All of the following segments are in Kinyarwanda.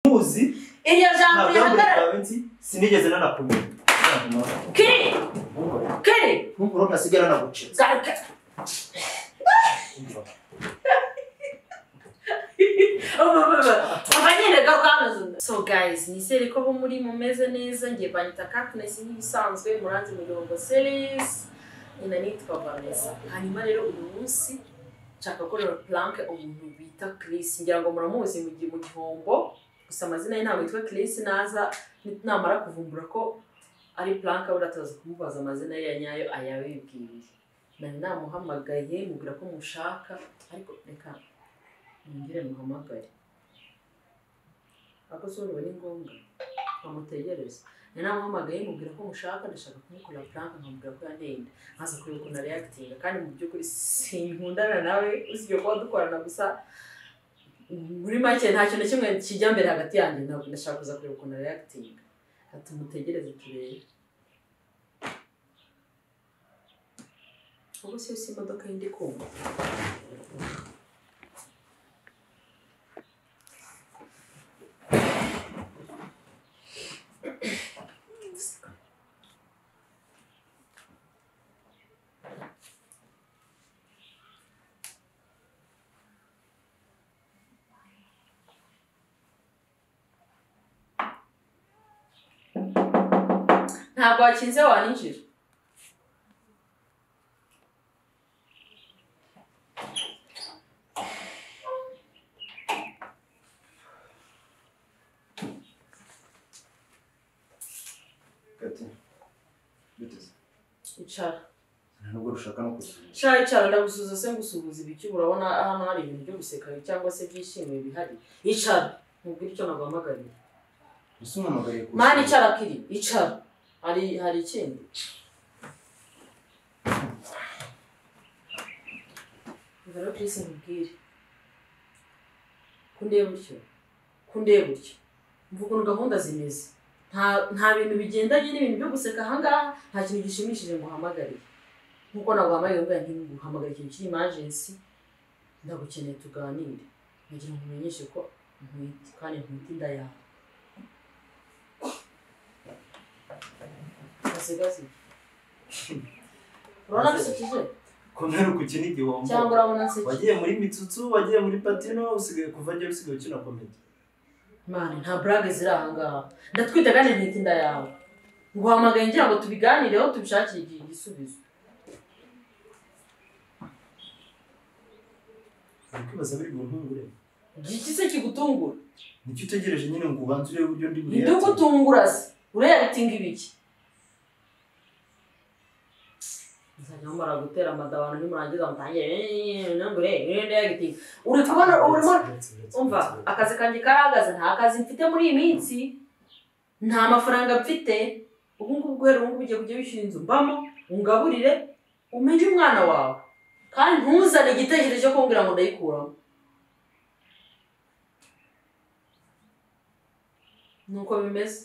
nkuzi iryo jambo rihagarara sinigeze nanakumenya Kiri nkuko nasigara naguce garuka So guys, nizere ko bo muri mumeze neza ngiye banyita Katness nk'ibisanzwe muranze mirongo series ina nitwa Vanessa. Hanyuma rero uyu munsi nshaka gukorera plank umuntu bita Chris, ngira ngo muramuzi mu gihombo gusa amazina ye ntabwo yitwa Chris, naza namara kuvumbura ko ari plank urataza kumubaza amazina ye ya nyayo ayabibwiriye. Nari namuhamagaye mubwira ko mushaka ariko reka ngire muhamagare ako solo bari ngombwa bamutegereza. Nari namuhamagaye mubwira ko mushaka ndashaka kumukora plank nkamubwira ko yanenda nkaza kureba ukuntu reacting kandi mu by'ukuri sinkundana nawe usibye ko dukorana gusa muri make nta kintu kimwe kijya mbere hagati yanjye ntabwo ndashaka kuza kureba ukuntu reacting ati mutegereze turebe ubu si imodoka yindi kumva ntabwo wakinze waninjira icara ntabwo rushaka no kusubiza icara ndagusuza se ngusuhuza ibiki urabona hano hari ibintu byo guseka cyangwa se byishimiye bihari icara mubwira icyo naguhamagariye usumpamagariye ku mani icara kiri icara hari ikindi ngaro Chris mubwire kundeba gutyo mvuga ngo gahunda zimeze nta bintu bigendanye n'ibintu byo guseka ahangaha nta kintu gishimishije ngo uhamagariye nkuko naguhamagaye ngo ntimuhamagare ikintu kiri emergency ndagukeneye tuganire ngira ngo umenyeshe ko ntwite kandi ntwite inda yawe Gazi. Urabona bisekije? Komera ku kintu igihombo. Cyangwa urabona se? Wagiye muri mitsutsu, wagiye muri patino, usigaye kuva ngiye usigaye ukina comedy. Mane nta brag ziri ahangaha. Ndatwite kandi ntwite inda yawe. Nguhamagaye ngira ngo tubiganireho tubishakire igisubizo. Ukibaza biri mu ntungure. Iki se kigutungura? Nicyo utegereje nyine ngo ubanzure uburyo ndi buriya. Ndi gutungura se. Ureyatinga ibiki? Nzajya gutera amadabano nimurangiza mutangiye nambure reyatinga. Uri kubona urimo umva akazi kanjye karagaze nta kazi mfite muri iyi minsi. Nta mafaranga mfite. Ubu ngubu guhera ubu ugiye kujya wishyura inzu mbamo ungaburire umenye umwana wawe. Kandi ntuzane igitekerezo cyo kumbwira ngo ndayikuramo. Nuko bimeze.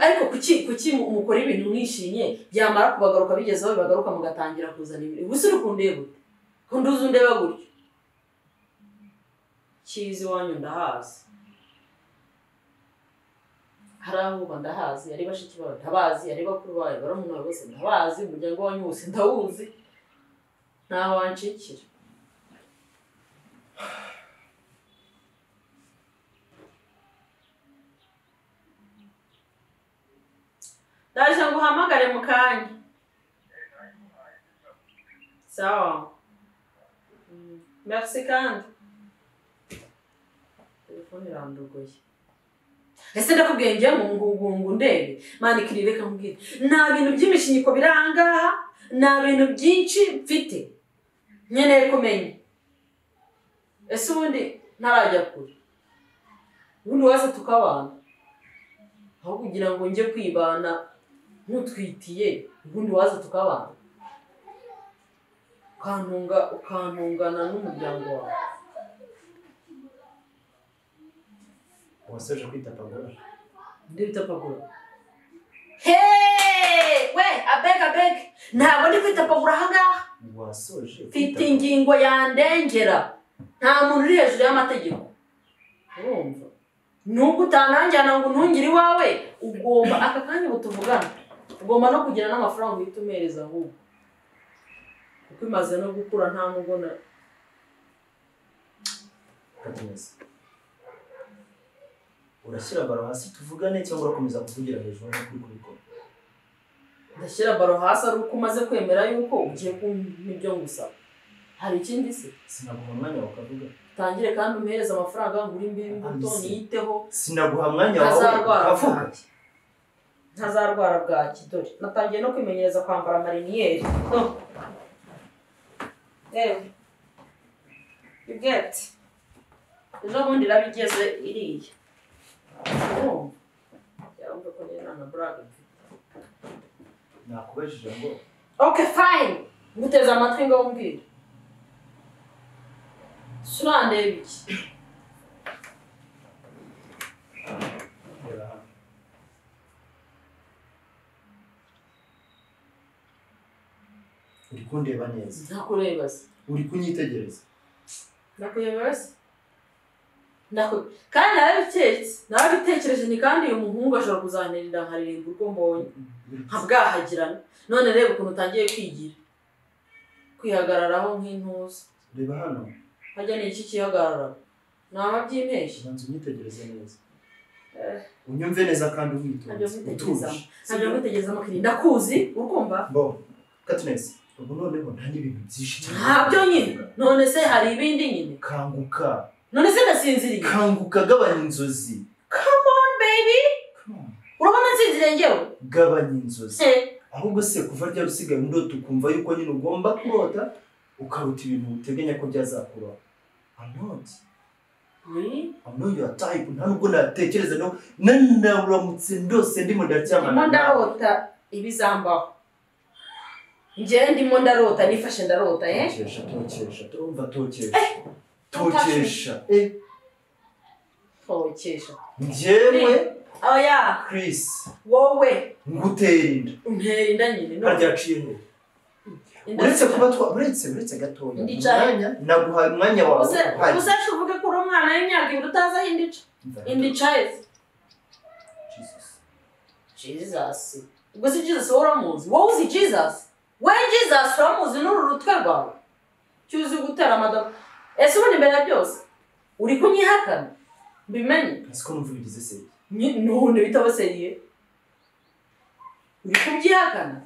Ariko kuki mukora ibintu mwishimye byamara kubagaruka bigezeho bagaruka mugatangira kuzana ibintu. Ubuse urukundeye gute? Kunduza undeba gutyo. Kizi wanyu ndahazi. Haraho ndahazi yari bashiki bawe ndabazi yari bakuru bawe baramuntu bose ndabazi umuryango wanyu wose ndawuzi. Ntaho wancikira. Ndaje nguhamagare mu kanya. Sawa. Merci kandi. Telefone irandugoye. Ese ndakubwiye ngiye mu ngungu ndebe. Mani kirire kambwira. Nta bintu by'imishinyiko biranga, nta bintu byinshi mfite. Nkeneye kumenya. Ese ubundi ntarajya kure. Ubundi waza tukabana. Aho kugira ngo nje kwibana ntutwitiye ubundi waza tukabana. Ukantungana n'umuryango wawe. Wasoje kwita pagura. Ndi bita pagura. Hey! we abeg ntabwo ndi kwitapagura ahangaha wasoje mfite ingingo yandengera nta muntu uri hejuru y'amategeko urumva nubwo utananjyana ngo ntungire iwawe ugomba aka kanya butuvugana ugomba no kugira n'amafaranga uhita umereza ahubwo kuko imaze no gukura nta mubona urashyira baro hasi tuvugane cyangwa urakomeza kuvugira hejuru no kubikora ndashyira baro hasi ari uko umaze kwemera yuko ugiye kumpa ibyo ngusaba hari ikindi se sinaguha umwanya wakavuga tangire kandi umuhereza amafaranga nguri imbuto niyiteho sinaguha umwanya wawe ukavuga ntazarwara bwaki dore natangiye no kwimenyereza kwambara mariniyeri you get ejo bundi irabigeze iriya yarumva ko njye nta na brag nakubajije ngo okay fine nguteze amatwi ngo umbwire surandeba iki uri kundeba neza ntakureba se uri kunyitegereza ndakureba se kandi narabitekereje ni kandi uyu muhungu ashobora kuzanterera nkaririmba urwo mbonye nkabwahagirana none reba ukuntu utangiye kwigira kwihagararaho nk'intuza reba hano hajya ni iki kihagarara naba by'impeshyi banza unyitegereze neza unyumve neza kandi utuje ntabyo mwitegereza amakiri ndakuzi ukumva bo Katness ubu noneho nta n'ibintu byinshi cyane ntabyo nyine none se hari ibindi nyine kanguka none se ndasinziriye kanguka gabanya inzozi come on baby urabona nsinziriye njyewe gabanya inzozi ahubwo se kuva rya rusigaye ndoto ukumva yuko nyine ugomba kurota ukaruta ibintu uteganya ko byazakuraho I'm not your type nta nubwo natekereza no nanaburamutse ndose ndimo ndaryamana ndarota ibizambaho njye ndimo ndarota nifashe ndarota tokesha turumva tokesha njyewe oya Chris wowe ngutera inda nyine haryaciye he uretse kuba uretse gatoya naguhaye umwanya wawe usashe uvuge ko uri umwana w'imyaka ibiri utazi aho indica Jesus ubwo si Jesus wowe uramuzi wowe uzi Jesus we Jesus uramuzi n'uru rutwe rwawe cyuzi gutera amadaba ese ubundi mbere ya byose uri kunyihakana mbimenye siko numva bigize se none bitaba seriye uri kubyihakana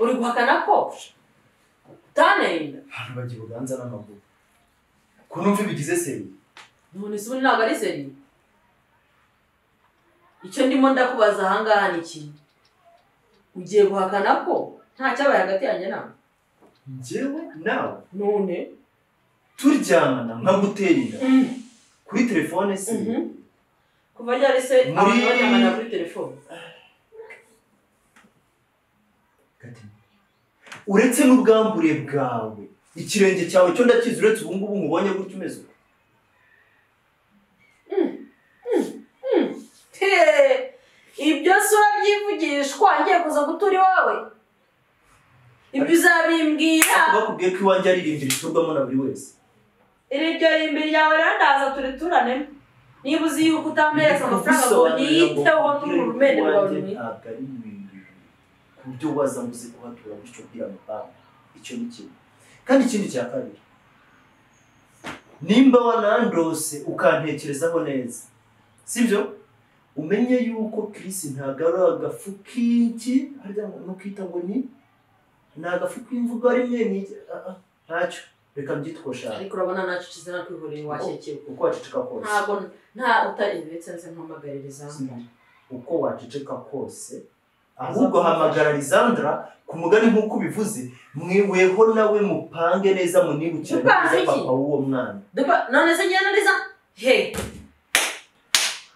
uri guhakana ko utanenda abantu bagiye uganza n'amaguru ko numva bigize seriye none se ubundi ntabwo ari seriye icyo ndimo ndakubaza ahangaha ni iki ugiye guhakana ko nta cyabaye hagati yanjye nawe njyewe nawe none turyamana nkagutera inda kuri telefone se kuva ryari se abantu banyamana kuri telefone uretse n'ubwambure bwawe ikirenge cyawe cyo ndakizi uretse ubu ngubu mubonye gutyo umeze uko ibyo se urabyivugishwa ngiye kuza gutura iwawe ibyo uzabimbwira bakubwiye ko iwanjye ari irimbiri riturwamo na buri wese iryo rimbiri ryawe rero ndaza turiturane niba uzi yuko utampereza amafaranga ngo niyiteho n'urumende rwawe ntabwo ari ibintu ku buryo waza ngo uze kuhatura bityo bwira amafaranga icyo ni kimwe kandi ikindi cya kabiri nimba wanandose ukantekerezaho neza sibyo umenye yuko Chris ntabwo ari agafu k'iki harya ngo nukita ngo ni agafu k'imvugo ari mwe ntacyo reka mbyitwosha ariko urabona nacyo kizana kwihorera washekewe uko waceceka kose ntabwo nta utarebetse nse mpamagarira Zandra uko waceceka kose ahubwo hamagara Lisandra ku mugani nk'uko ubivuze mweweho nawe mupange neza munibukire neza papa w'uwo mwana none se njye na Lisandra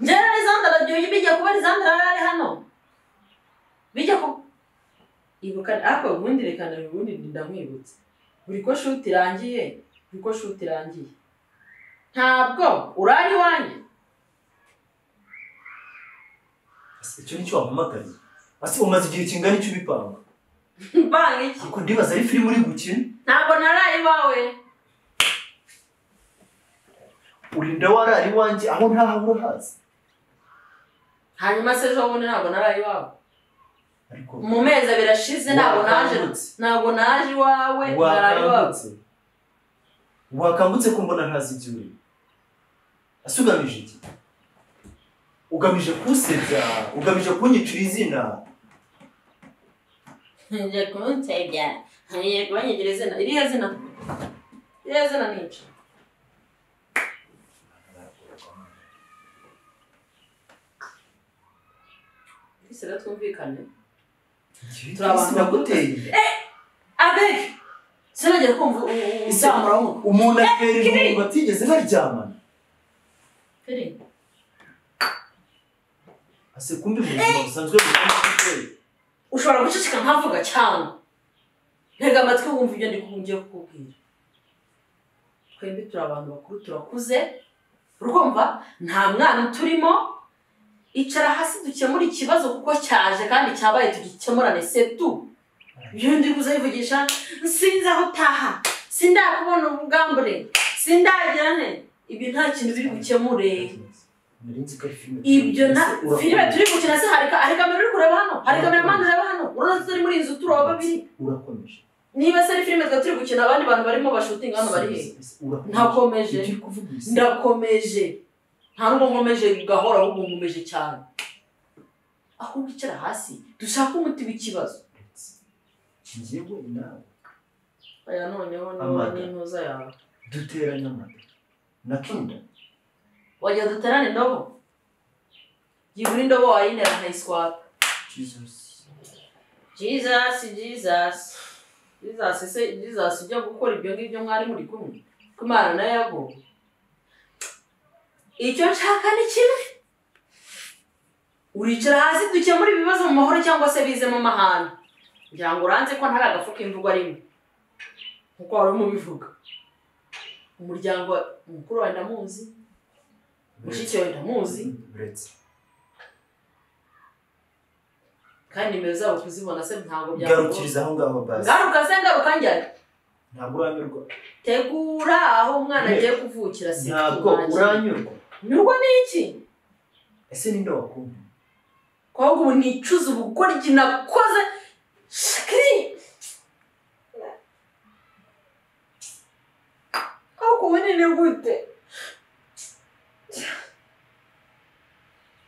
njye na Lisandra bijya kuba Lisandra ari hano bijya ku ibuka ako ubundi rekana ubundi ndamwibutse buri ko shoot irangiye ntabwo urari wanjye icyo nicyo wampamagariye ase umaze igihe kingana icyo ubipanga banga iki ko ndibaza ari filime uri gukina ntabwo naraye iwawe urinda warari wanjye aho ntaho urahazi hanyuma se ejo bundi ntabwo naraye iwawe ariko mu mezi abiri ashize ntabwo naje iwawe naraye iwawe wakangutse ko mbona ntazi ibyo uri asugamije iki ugamije kusebya ugamije kunyicira izina nje kunsebya ngiye kubanyigira izina iriya zina nica isera twumvikane turabana ndaguteye abeg sinagera kumva uzamura umuntu atera ibintu batigeze baryamana Feri ase kumbi mu buzima busanzwe ushobora guceceka nkavuga cyane ntega amatwi wumva ibyo ndi kungiye kukubwira twembi turi abantu bakuru turakuze urumva nta mwana turimo icara hasi dukemura ikibazo kuko cyaje kandi cyabaye tugikemurane setu ibyo ndi kuzayivugisha sinzi aho utaha sindakubona ubugambure sindagira nte ibi nta kintu biri gukemure ibyo na filime turi gukina se hari kamera uri kureba hano hari kamera mani ureba hano urabona turi muri inzu turi babiri urakomeje niba se ari filime turi gukina abandi bantu barimo bashutinga hano bari he ntakomeje ndakomeje nta nubwo nkomeje gahora ahubwo nkomeje cyane ahubwo icara hasi dushaka umuti w'ikibazo ngiyeho inawe aya noneho n'intuza yawe duteranya amata nakinda wajya duterane indobo yibura indobo wayinera nkayiswata Jesus ujya gukora ibyo ngibyo mwari muri kumwe ko Imana nayo yaguye icyo nshaka ni kimwe uricara hasi dukemura ibibazo mu mahoro cyangwa se bize mu mahane ngira ngo uranze ko ntari agafuka imvugo rimwe nkuko wari umubivuga umuryango mukuru wawe ndamuzi mushiki wawe ndamuzi kandi nimero zabo kuzibona se ntabwo garukiriza aho ngaho basi ngaruka njyane ntabwo uranyurwa tegura aho umwana agiye kuvukira se ntabwo uranyurwa nyurwa n'iki ese ninde wakumva ko ubu nicuza ubugoryi nakoze shakiri aho kubonene gute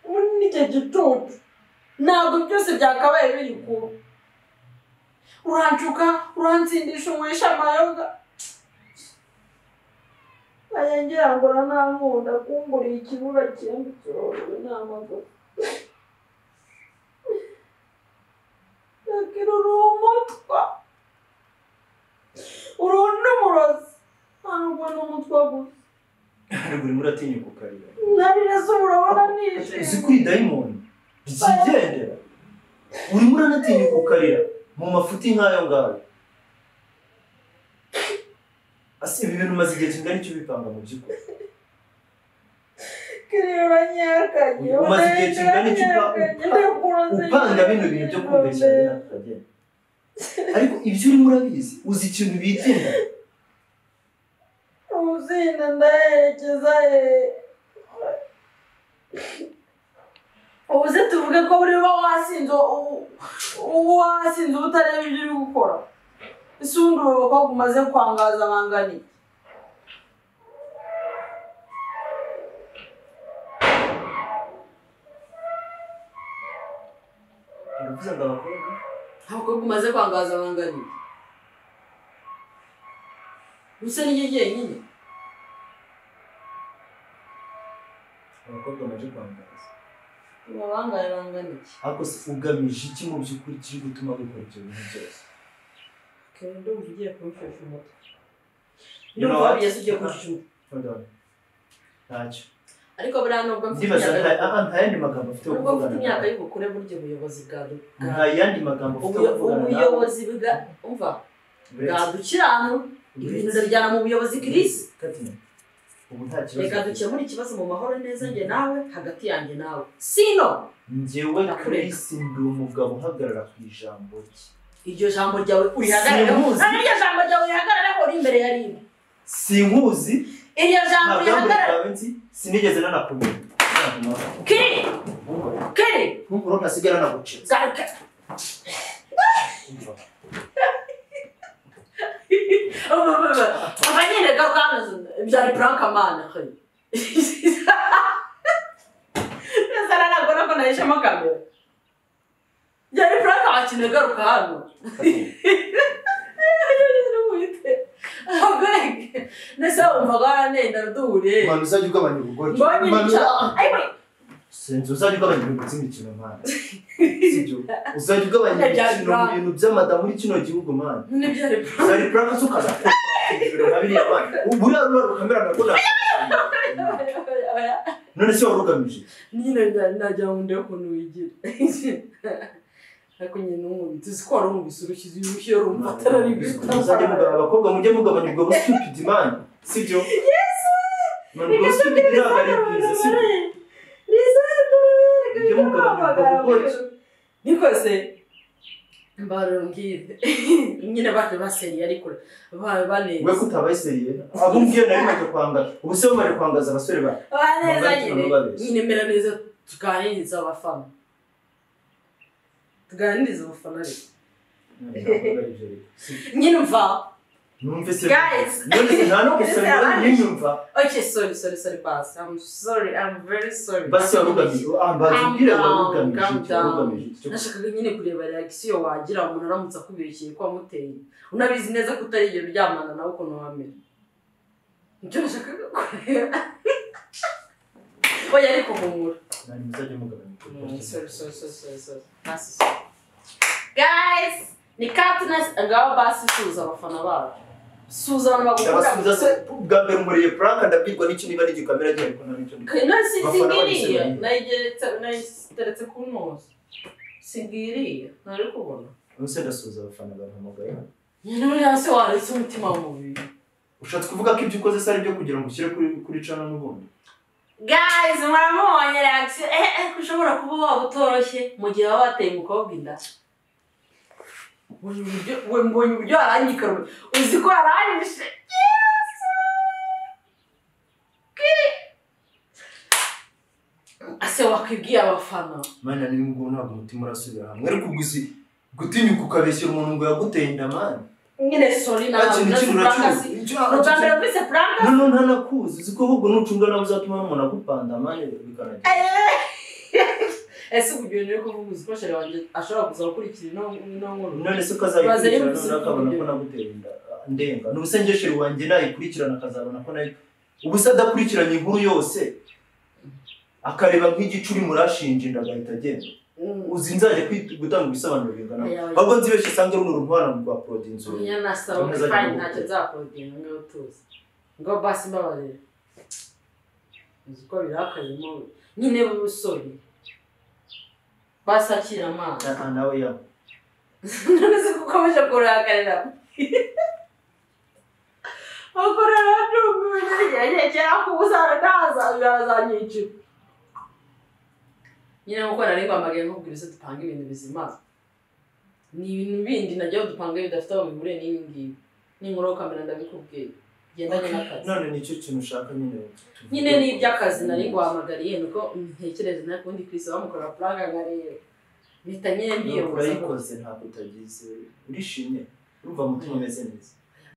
muri icyo gitutu ntabwo byose byakabaye biri kuba urancuka uransindisha unywesha amayoga ngira ngo ntankunda kunguriye ikibuga cyenda cyorowe n'amagufa yakira uri umutwa uri n'umurozi ntabwo ni umutwa gusa ariko urimo uratinyuka ukarira narire se urabona nishe uzi kuri dayimoni ikigendera urimo uranatinyuka ukarira mu mafuti nk'ayo ngayo ase ibi bintu umaze igihe kingana icyo ubipanga mu by'ukuri kireba nyakanye umaze igihe kingana icyo upanga bino bintu byo kubeshya n'akagenda ariko ibyo urimo urabizi uzi ikintu bitinda uzinda ndaherekeza ubuze tuvuge ko buri wasinze utareba ibyo uri gukora ese ubundi ureba ko umaze kwangaza bangani uravuze ngo abakobwa umaze kwangaza bangani gusa ni jyenyine abakobwa bamaze kwangaza babangaye bangana iki ariko se ugamije iki mu by'ukuri kiri gutuma wikora ibyo bintu byose kendo ugiye kumfasha umutwe ndumva byese ugiye kumfasha umutwe ntacyo ariko buriya nubwo mfite nta yandi magambo afite yo kuvugana imyaka y'ubukure buryo ubuyobozi bwawe nta yandi magambo afite yo kuvugana ubuyobozi umva bwadukirano ibintu ndabyana mu buyobozi Chris ubu nta kibazo reka dukemure ikibazo mu mahoro neza njye nawe hagati yanjye nawe sino njyewe Chris ndi umugabo uhagarara ku ijambo rye iryo jambo ryawe urihagarareho iryo jambo ryawe urihagarareho uri imbere ya Rimwe sinkuzi iryo jambo urihagarareho sinigeze nanakumenya Kiri nkuko nasigara naguce garuka abanyene garuka byari prank amana khari Sara nagora ko nayishema kamera byari prank akine garuka hano nesa umvaga nenda duhure manu uzajya ugabanya ubugoryi senze uzajya ugabanya ibintu by'imikino mana sibyo uzajya ugabanya ibintu mu bintu by'amada muri kino gihugu mana zari prank sukaza babiri abana ubura kamera nakona none se warugamije nyine najya munde ukuntu wigira ariko nyine n'umuntu tuzikora mu bisurukizi y'urushyo rumfatara n'ibintu uzajya mugaba abakobwa mujye mugabanya ubwo stupid man sibyo yes man ubwo stupid iragari bwiza sibyo nikose mbarongire nyine bake baseriye ariko bane we kutabaye seriye abumbwiye nari maje kwanga ubuse bamare kwangaza abasore ba neza nyine mera neza tuganiriza abafana nyine mva numve se guys nta no gusaba nyumva okay sorry boss I'm very sorry basi warugamije ambazubwire warugamije nashakaga nyine kureba reaction wagira umuntu aramutse akubeshye ko amuteye unabizi neza ko utari igihe uryamana nawe uko wamera nicyo nashakaga kureba oya ariko humura nani muzajye mugabanya sorry guys ni Katniss ngaho basi suza abafana babo suza abantu bagukunda abasuza se bwa mbere umuriye prank ndabwirwa n'iki niba n'igi kamera gihe ariko n'icyo singiriye nayigeretse ku nose singiriye ntari kubona ubuse ndasuza abafana bampamagaye nyine hasi waretse umutima w'umubiri ushatse kuvuga ko ibyo ukoze se ari byo kugira ngo ushyire kuri channel n'ubundi guys muramubonye reaction kushobora kuba waba utoroshye mu gihe waba wateye umukobwa inda mbonye uburyo aranyikara uzi ko aranyishe ase wakwibwiye abafana mana ni ngo ntabwo umutima urasubira hamwe ariko ubwisi gutinyuka ukabeshyira umuntu ngo yaguteye inda man nyine sorry nawe nugambira kwise prank no ntanakuzi uzi ko ahubwo nucunga nawe uzatuma umuntu agupanda man bikanagira ese uburyo rero kuvuga uzi shere wanje ashobora kuza gukurikira no nkuru none se ukazayikurikirana akabona ko naguteye inda ndenga n'ubusengeshere wanjye nayikurikirana akazabona ko nayo ubuse adakurikiranye inkuru yose akareba nk'igicuri murashinje ndagahita agenda uzi nzaje gutanga ibisobanuro bingana ahubwo nzibeshe sange runo runtwara rwa produce unya nasaba fine ntacyo nzaprodinga ngo tuzi ngo basi mbabarira uzi ko birakayemo nyine busori basakira amana nawe ya none se kukomeje kurakarira akora radumwe ngiye cyangwa kubuzana naza yazanyici nyine uko nari ngwamagaye nkubwira se dupanga ibintu bizima ni ibintu bindi najya dupanga bidafite aho bihuriye n'ibingibi n'inkuru kamera ndabikubwiye gendanye n'akazi none nicyo kintu ushaka nyine ni iby'akazi nari ngwamagariye nuko ntekereza nakundi Chris bamukora prank ngarere mpita nyine mbiye urayikoze ntabwo utagize urishimye urumva mutima umeze neza